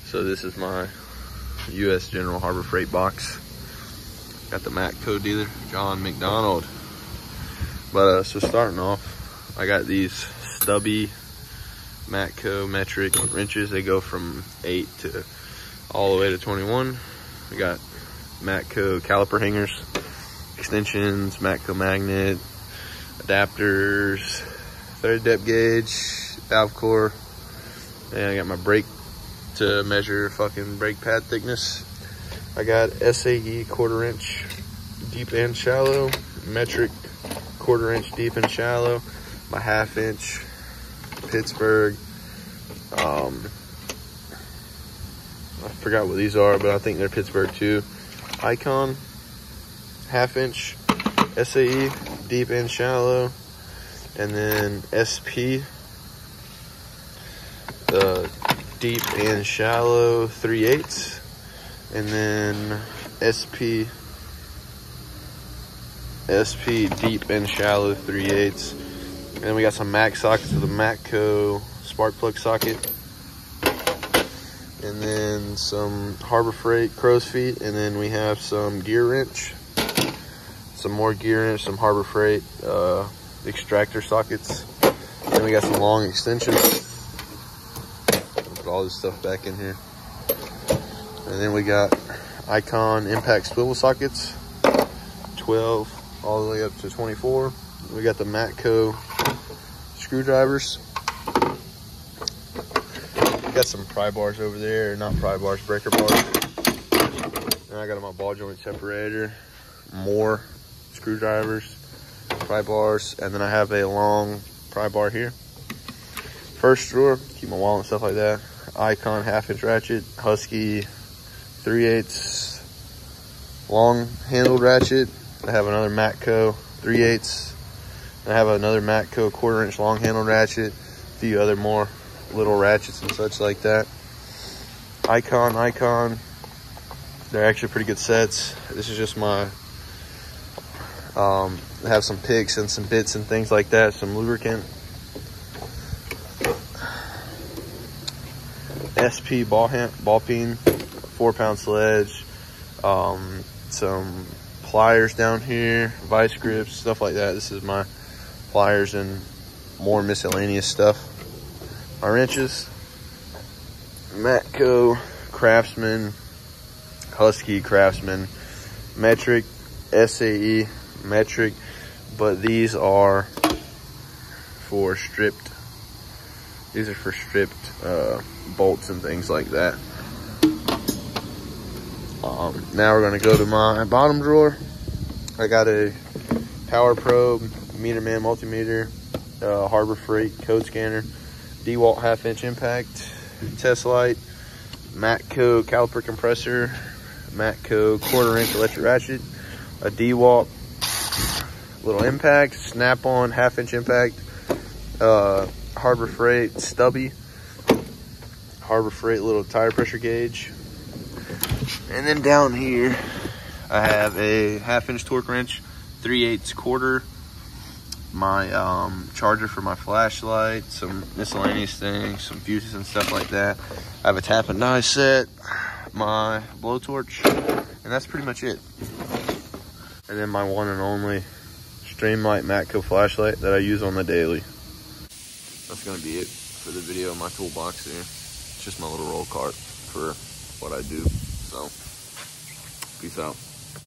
So this is my U.S. General Harbor Freight box. Got the Matco dealer, John McDonald. But so starting off, I got these stubby Matco metric wrenches. They go from 8 to all the way to 21. We got Matco caliper hangers, extensions, Matco magnet, adapters, threaded depth gauge, valve core, and I got my brake to measure fucking brake pad thickness. I got SAE 1/4 inch deep and shallow, metric 1/4 inch deep and shallow, my 1/2 inch Pittsburgh. I forgot what these are, but I think they're Pittsburgh too. Icon 1/2 inch SAE deep and shallow, and then SP the deep and shallow 3/8, and then SP deep and shallow 3/8. And then we got some Mac sockets with a Matco spark plug socket, and then some Harbor Freight crow's feet, and then we have some gear wrench, some more gear wrench, some Harbor Freight extractor sockets, and we got some long extensions. Put all this stuff back in here. And then we got Icon impact swivel sockets, 12 all the way up to 24. We got the Matco screwdrivers. Got some pry bars over there, not pry bars, breaker bars. And I got my ball joint separator, more screwdrivers, pry bars, and then I have a long pry bar here. First drawer, keep my wallet and stuff like that. Icon 1/2 inch ratchet, Husky 3/8 long handled ratchet. I have another Matco 3/8. I have another Matco 1/4 inch long handled ratchet, a few other more little ratchets and such like that. Icon, they're actually pretty good sets. This is just my, I have some picks and some bits and things like that, some lubricant. SP ball peen, 4-pound sledge, some pliers down here, vice grips, stuff like that. This is my pliers and more miscellaneous stuff. My wrenches, Matco Craftsman, Husky Craftsman, metric, SAE metric, but these are for stripped. These are for stripped bolts and things like that. Now we're gonna go to my bottom drawer. I got a Power Probe, Meter Man multimeter, Harbor Freight code scanner, DeWalt 1/2 inch impact, test light, Matco caliper compressor, Matco 1/4 inch electric ratchet, a DeWalt little impact, snap-on 1/2 inch impact, Harbor Freight stubby, Harbor Freight little tire pressure gauge. And then down here, I have a 1/2 inch torque wrench, 3/8 1/4, my charger for my flashlight, some miscellaneous things, some fuses and stuff like that. I have a tap and die set, my blowtorch, and that's pretty much it. And then my one and only Streamlight Matco flashlight that I use on the daily. That's gonna be it for the video of my toolbox here. It's just my little roll cart for what I do. So, peace out.